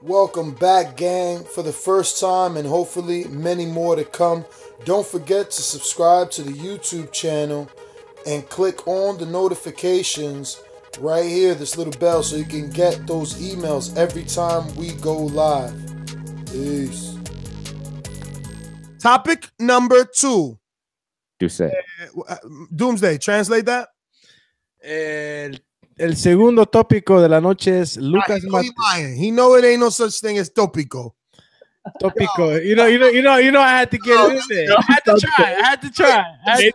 Welcome back, gang, for the first time and hopefully many more to come. Don't forget to subscribe to the YouTube channel and click on the notifications right here, this little bell, so you can get those emails every time we go live. Peace. Topic number 2. Do say. Doomsday, translate that. El segundo tópico de la noche es Lucas Matthysse. He know it ain't no such thing as tópico. Tópico. You know, I had to get it in there. I had to try. Okay.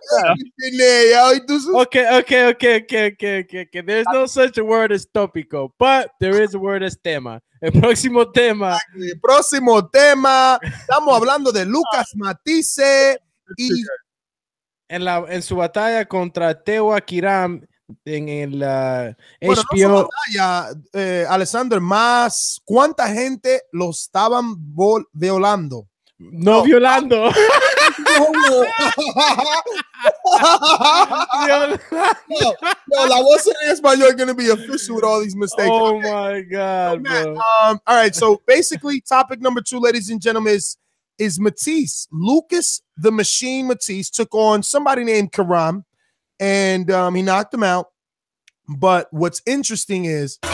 There's no such a word as tópico, but there is a word as tema. El próximo tema. El próximo tema. Estamos hablando de Lucas Matthysse y en su batalla contra Tewa Kiram en el HBO. Alexander, más ¿cuánta gente lo estaban violando? No violando. No, la voz en español is going to be official with all these mistakes. Oh my God, bro. All right, so basically topic number 2, ladies and gentlemen, is Matthysse. Lucas the Machine Matthysse took on somebody named Kiram, and he knocked him out. But what's interesting is no.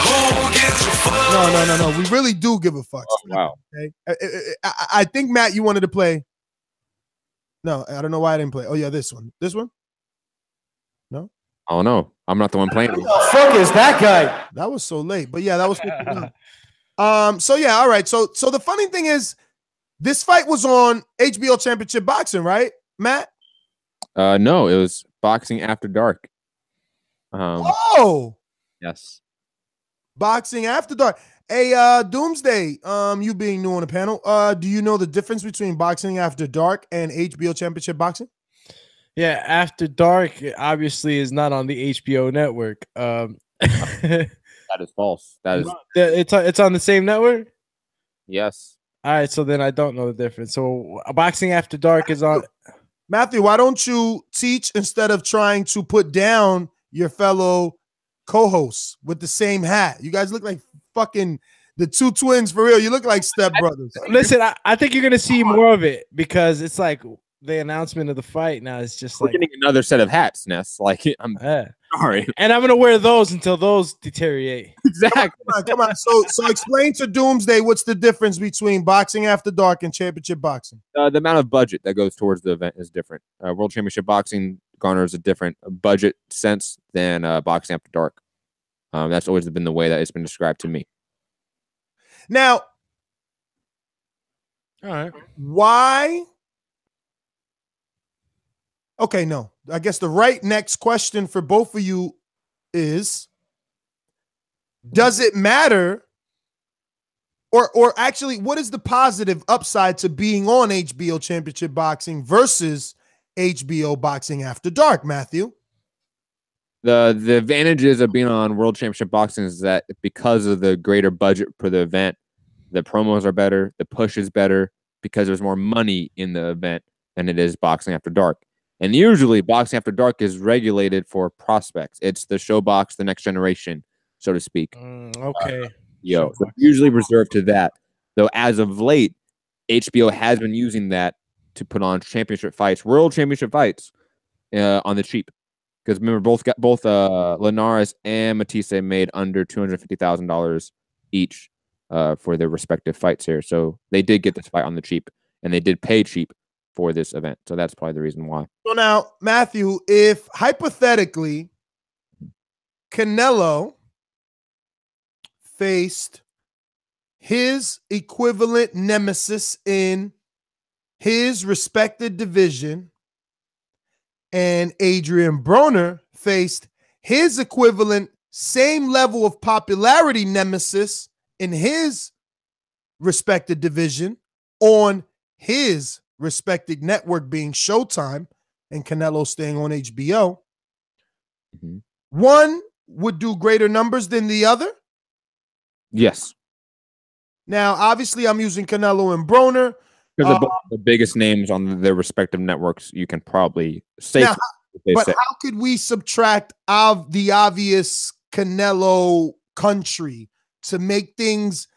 We really do give a fuck. Oh, wow. Okay? I think, Matt, you wanted to play. No, I don't know why I didn't play. Oh, yeah, this one. This one? No? Oh, no. I'm not the one playing. Who the fuck is that guy? That was so late. But, yeah, that was 51. So, yeah, all right. So the funny thing is, this fight was on HBO Championship Boxing, right, Matt? No, it was Boxing After Dark. Oh, yes. Boxing After Dark. Hey, Doomsday, you being new on the panel, do you know the difference between Boxing After Dark and HBO Championship Boxing? Yeah, After Dark obviously is not on the HBO network. That is false. That is it's on the same network? Yes. All right, so then I don't know the difference. So Boxing After Dark is on. Matthysse, why don't you teach instead of trying to put down your fellow co-hosts with the same hat? You guys look like fucking the two twins for real. You look like stepbrothers. Listen, I think you're gonna see more of it because it's like the announcement of the fight now. It's just we're like getting another set of hats, Ness. Like I'm sorry, and I'm gonna wear those until those deteriorate. Exactly. Come on. So explain to Doomsday what's the difference between Boxing After Dark and Championship Boxing. The amount of budget that goes towards the event is different. World Championship Boxing garners a different budget sense than Boxing After Dark. That's always been the way that it's been described to me. Now, all right, why? Okay, no. I guess the right next question for both of you is, does it matter? Or actually, what is the positive upside to being on HBO Championship Boxing versus HBO Boxing After Dark, Matthysse? The advantages of being on World Championship Boxing is that because of the greater budget for the event, the promos are better, the push is better because there's more money in the event than it is Boxing After Dark. And usually Boxing After Dark is regulated for prospects. It's the show box, the next generation, so to speak. Okay. So usually reserved to that. Though as of late, HBO has been using that to put on championship fights, world championship fights, on the cheap. Because remember, both Linares and Matthysse made under $250,000 each for their respective fights here. So they did get this fight on the cheap, and they did pay cheap for this event. So that's probably the reason why. So now, Matthysse, if hypothetically Canelo faced his equivalent nemesis in his respected division, and Adrian Broner faced his equivalent same level of popularity nemesis in his respected division on his respected network being Showtime and Canelo staying on HBO, one would do greater numbers than the other? Yes. Now, obviously, I'm using Canelo and Broner. Because of the biggest names on their respective networks, you can probably say. But how could we subtract the obvious Canelo country to make things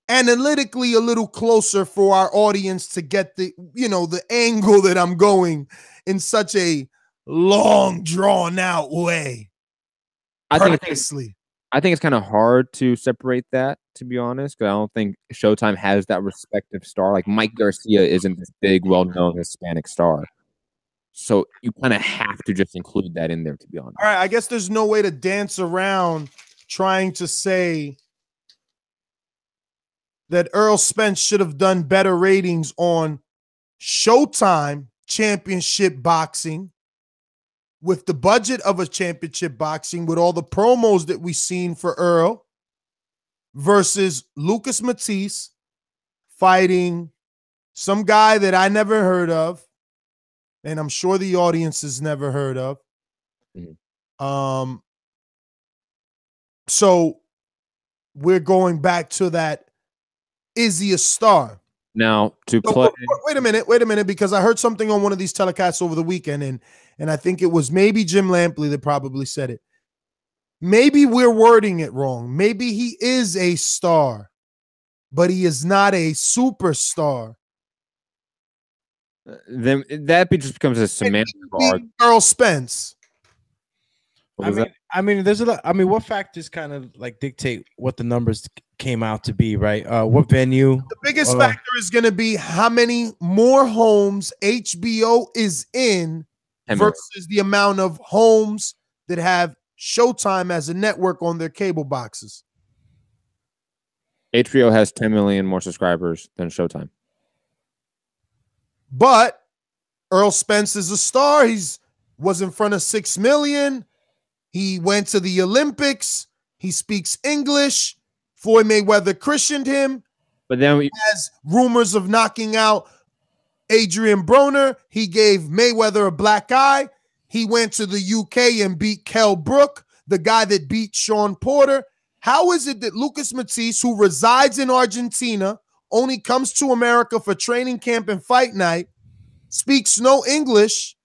analytically a little closer for our audience to get the, the angle that I'm going in such a long, drawn out way. I think it's kind of hard to separate that, to be honest, because I don't think Showtime has that respective star. Like Mike Garcia isn't this big, well-known Hispanic star. So you kind of have to just include that in there, to be honest. All right, I guess there's no way to dance around trying to say that Errol Spence should have done better ratings on Showtime championship boxing with the budget of a championship boxing, with all the promos that we've seen for Errol, versus Lucas Matthysse fighting some guy that I never heard of, and I'm sure the audience has never heard of. So we're going back to that. Is he a star? Now, to play. Wait a minute, because I heard something on one of these telecasts over the weekend, and I think it was maybe Jim Lampley that probably said it. Maybe we're wording it wrong. Maybe he is a star, but he is not a superstar. Then that just becomes a semantic argument. Errol Spence. I mean, there's a lot. I mean, what factors kind of like dictate what the numbers came out to be, right? What venue? The biggest factor is going to be how many more homes HBO is in versus the amount of homes that have Showtime as a network on their cable boxes. HBO has 10 million more subscribers than Showtime. But Errol Spence is a star. He's was in front of 6 million. He went to the Olympics. He speaks English. Floyd Mayweather christened him. But then he has rumors of knocking out Adrian Broner. He gave Mayweather a black eye. He went to the UK and beat Kell Brook, the guy that beat Sean Porter. How is it that Lucas Matthysse, who resides in Argentina, only comes to America for training camp and fight night, speaks no English,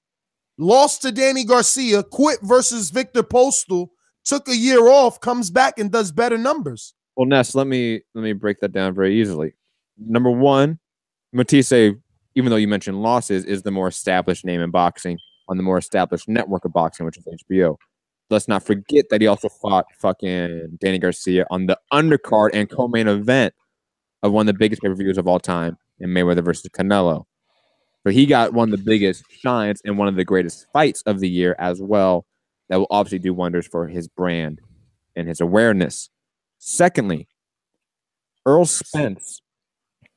lost to Danny Garcia, quit versus Victor Postal, took a year off, comes back and does better numbers? Well, Ness, let me break that down very easily. Number one, Matthysse, even though you mentioned losses, is the more established name in boxing on the more established network of boxing, which is HBO. Let's not forget that he also fought fucking Danny Garcia on the undercard and co-main event of one of the biggest pay-per-views of all time in Mayweather versus Canelo. So he got one of the biggest shines and one of the greatest fights of the year as well. That will obviously do wonders for his brand and his awareness. Secondly, Errol Spence,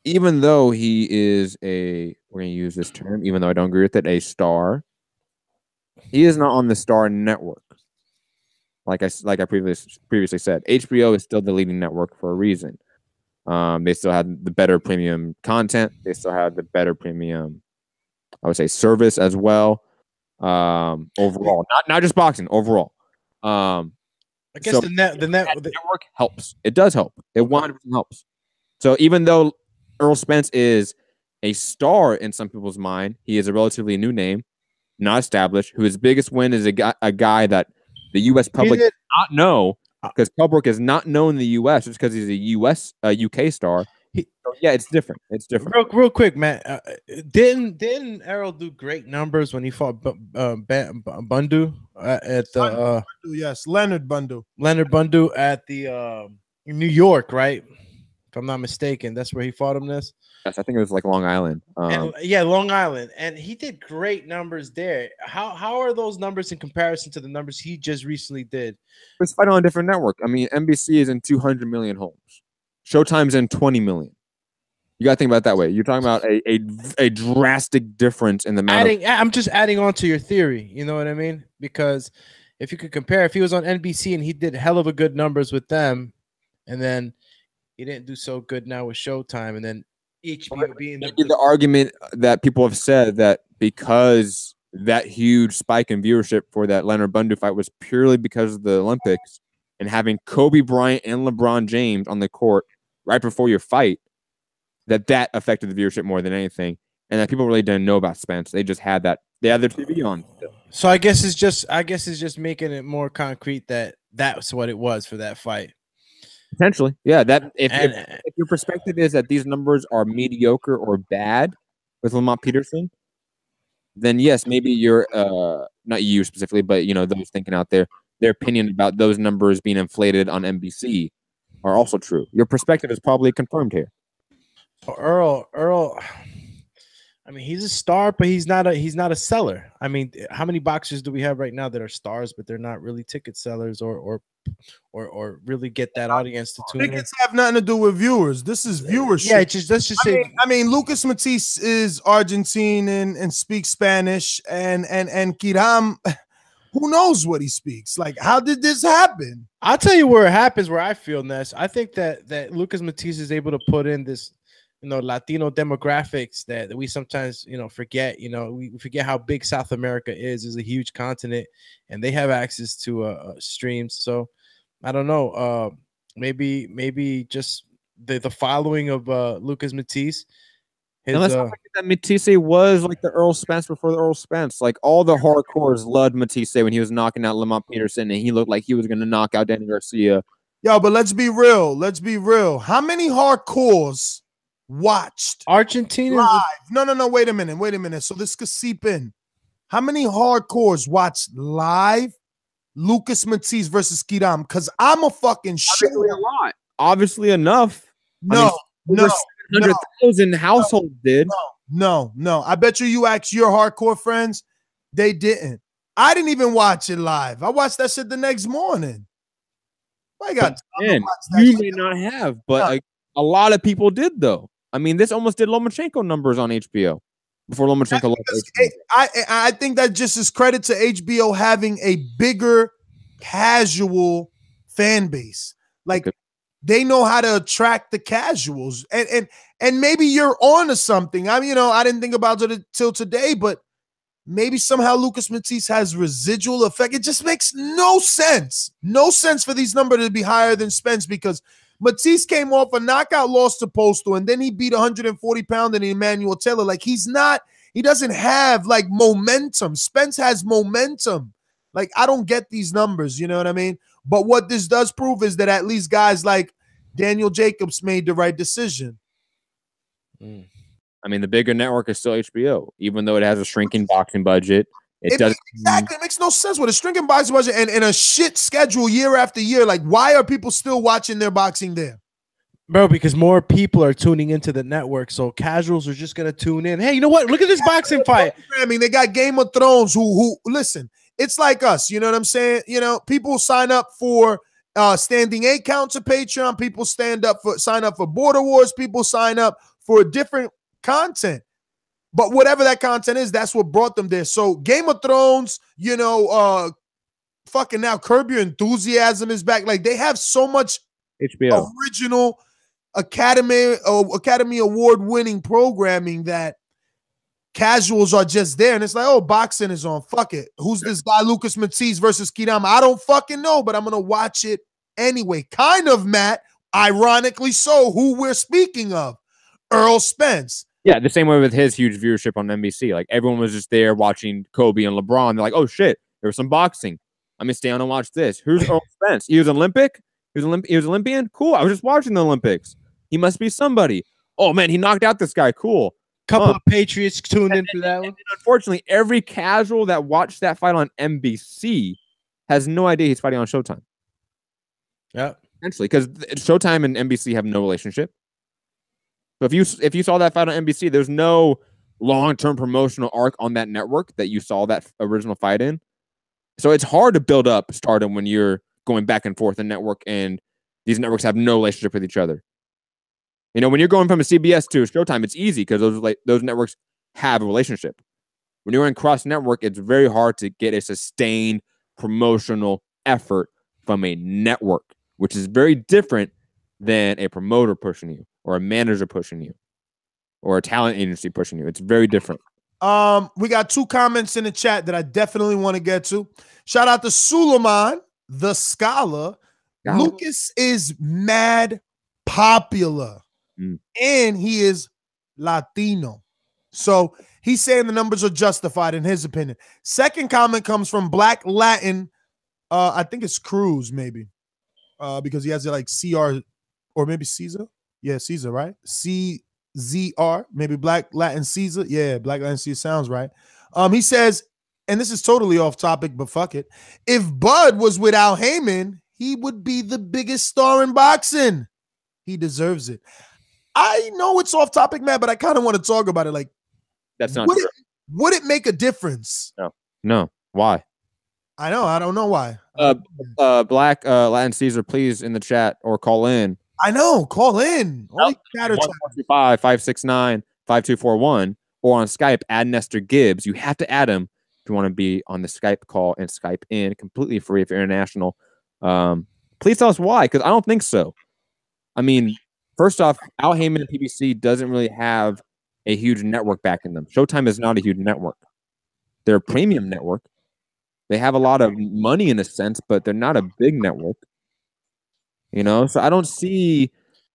even though he is we're going to use this term, even though I don't agree with it, a star, he is not on the Star Network. Like I previously said, HBO is still the leading network for a reason. They still have the better premium content. They still have the better premium, I would say, service as well. Overall, not just boxing. Overall, I guess the network helps. It does help. It 100% helps. So even though Errol Spence is a star in some people's mind, he is a relatively new name, not established. Whose biggest win is a guy that the U.S. public does not know, because Kell Brook is not known in the U.S. just because he's a UK star. So yeah, it's different. It's different. Real quick, Matt. Didn't Errol do great numbers when he fought Bundu at the yes, Leonard Bundu at the New York, right? If I'm not mistaken, that's where he fought him. Yes, I think it was like Long Island. Long Island, and he did great numbers there. How are those numbers in comparison to the numbers he just recently did? It's fighting on a different network. I mean, NBC is in 200 million homes. Showtime's in 20 million. You got to think about it that way. You're talking about a drastic difference in the amount. I'm just adding on to your theory. You know what I mean? Because if you could compare, if he was on NBC and he did hell of a good numbers with them, and then he didn't do so good now with Showtime, and then HBO being the argument that people have said that because that huge spike in viewership for that Leonard Bundu fight was purely because of the Olympics and having Kobe Bryant and LeBron James on the court right before your fight, that affected the viewership more than anything, and that people really didn't know about Spence. They just had that. They had their TV on. So I guess it's just making it more concrete that that's what it was for that fight. Potentially, yeah. That if And your perspective is that these numbers are mediocre or bad with Lamont Peterson, then yes, maybe you're not you specifically, but you know those thinking out there, their opinion about those numbers being inflated on NBC are also true. Your perspective is probably confirmed here. Earl, I mean, he's a star, but he's not a seller. I mean, how many boxers do we have right now that are stars, but they're not really ticket sellers or really get that audience to tune in? Tickets have nothing to do with viewers. This is viewership. Yeah, let's just say. I mean, Lucas Matthysse is Argentine and speaks Spanish, and Kiram, who knows what he speaks? Like, how did this happen? I'll tell you where it happens. Where I feel, Ness, I think that Lucas Matthysse is able to put in this, Latino demographics that we sometimes, forget. We forget how big South America is a huge continent, and they have access to streams. So I don't know. Maybe just the following of Lucas Matthysse. And let's not forget that Matthysse was like the Errol Spence before the Errol Spence. Like all the hardcores loved Matthysse when he was knocking out Lamont Peterson, and he looked like he was going to knock out Danny Garcia. Yo, but let's be real. Let's be real. How many hardcores watched Argentina live? No. Wait a minute. So this could seep in. How many hardcores watched live Lucas Matthysse versus Kiram? Because I'm a fucking shit. Obviously a lot. Obviously enough. No. 100,000 households did. No. I bet you asked your hardcore friends. They didn't. I didn't even watch it live. I watched that shit the next morning. I got you may not have, but a lot of people did though. I mean, this almost did Lomachenko numbers on HBO before Lomachenko left HBO. I think that just is credit to HBO having a bigger casual fan base. Like they know how to attract the casuals, and maybe you're on to something. I mean, I didn't think about it till today, but maybe somehow Lucas Matthysse has residual effect. It just makes no sense. No sense for these numbers to be higher than Spence, because Matthysse came off a knockout loss to Postal, and then he beat 140-pounder Emmanuel Taylor. Like he doesn't have like momentum. Spence has momentum. Like I don't get these numbers, you know what I mean? But what this does prove is that at least guys like Daniel Jacobs made the right decision. I mean, the bigger network is still HBO, even though it has a shrinking boxing budget. It doesn't exactly. It makes no sense with a shrinking boxing budget and a shit schedule year after year. Like, why are people still watching their boxing there? Bro, because more people are tuning into the network, so casuals are just gonna tune in. Hey, you know what? Look at this boxing fight. I mean, they got Game of Thrones. Who listen? It's like us. You know what I'm saying? People sign up for standing 8 counts of Patreon. People sign up for Border Wars. People sign up for different content. But whatever that content is, that's what brought them there. So Game of Thrones, fucking now Curb Your Enthusiasm is back. Like they have so much HBO original Academy Award-winning programming that casuals are just there. And it's like, oh, boxing is on. Fuck it. Who's this guy, Lucas Matthysse versus Kiram? I don't fucking know, but I'm going to watch it anyway. Kind of, Matt, ironically so, who we're speaking of, Errol Spence. Yeah, the same way with his huge viewership on NBC. Like everyone was just there watching Kobe and LeBron. They're like, oh shit, there was some boxing. Let me stay on and watch this. Who's Errol Spence? He was Olympic? He was Olympian? Cool. I was just watching the Olympics. He must be somebody. Oh man, he knocked out this guy. Cool. Couple of Patriots tuned in for that one. Unfortunately, every casual that watched that fight on NBC has no idea he's fighting on Showtime. Yeah. Essentially, because Showtime and NBC have no relationship. So if you saw that fight on NBC, there's no long-term promotional arc on that network that you saw that original fight in. So it's hard to build up stardom when you're going back and forth in network, and these networks have no relationship with each other. When you're going from a CBS to a Showtime, it's easy because those networks have a relationship. When you're in cross-network, it's very hard to get a sustained promotional effort from a network, which is very different than a promoter pushing you or a manager pushing you or a talent agency pushing you. It's very different. We got 2 comments in the chat that I definitely want to get to. Shout out to Suleiman, the scholar. Lucas is mad popular. And he is Latino. So he's saying the numbers are justified in his opinion. Second comment comes from Black Latin. I think it's Cruz, maybe. because he has it like CR or maybe Caesar. Yeah, Caesar, right? CZR, maybe Black Latin Caesar. Yeah, Black Latin Caesar sounds right. He says, and this is totally off topic, but fuck it. If Bud was with Al Heyman, he would be the biggest star in boxing. He deserves it. I know it's off topic, man, but I kind of want to talk about it. Like, That's not true. Would it make a difference? No. Why? I know. I don't know why. Black Latin Caesar, please in the chat or call in. I know. Call in. Only chatter chat. 1-569-569-5241 or on Skype, add Nestor Gibbs. You have to add him if you want to be on the Skype call and Skype in completely free if you're international. Please tell us why, because I don't think so. I mean, first off, Al Heyman and PBC doesn't really have a huge network backing them. Showtime is not a huge network. They're a premium network. They have a lot of money in a sense, but they're not a big network. You know, so I don't see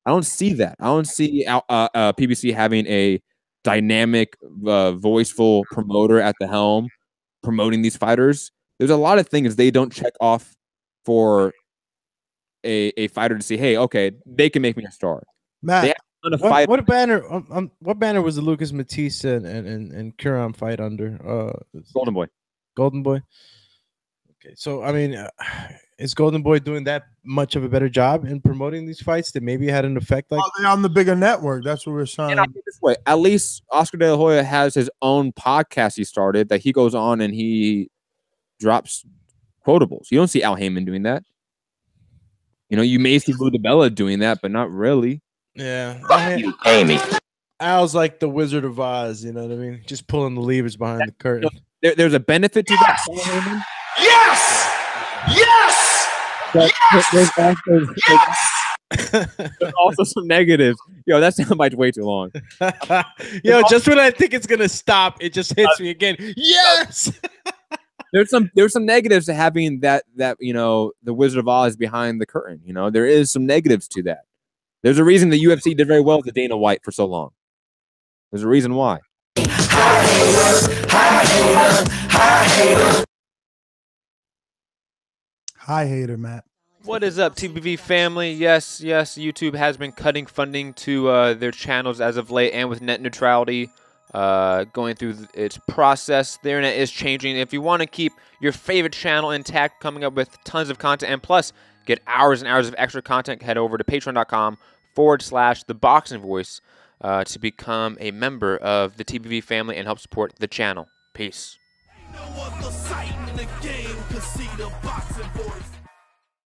that. I don't see PBC having a dynamic, voiceful promoter at the helm promoting these fighters. There's a lot of things they don't check off for a fighter to say, hey, okay, they can make me a star. Matt, what banner was the Lucas Matthysse and Kiram fight under? Golden Boy. Golden Boy. Okay, so I mean, is Golden Boy doing that much of a better job in promoting these fights that maybe had an effect? Like they're on the bigger network. That's what we're trying. And this way, at least Oscar De La Hoya has his own podcast he started that he goes on and he drops quotables. You don't see Al Heyman doing that. You know, you may see Lou DiBella doing that, but not really. Yeah, You pay me. Al's like the Wizard of Oz. You know what I mean? Just pulling the levers behind the curtain. There's a benefit to that. Yes! Yes! But there's also some negatives. Yo, that soundbite's way too long. Yo, just when I think it's gonna stop, it just hits me again. Yes. There's some negatives to having that you know, the Wizard of Oz behind the curtain. You know, there is some negatives to that. There's a reason the UFC did very well with Dana White for so long. There's a reason why. Hi, hater, Matt. What is up, TBV family? Yes, YouTube has been cutting funding to their channels as of late, and with net neutrality going through its process, the internet is changing. If you want to keep your favorite channel intact, coming up with tons of content, and plus get hours and hours of extra content, head over to patreon.com/ThaBoxingVoice to become a member of the TBV family and help support the channel. Peace. No other sight in the game could see the boxing voice.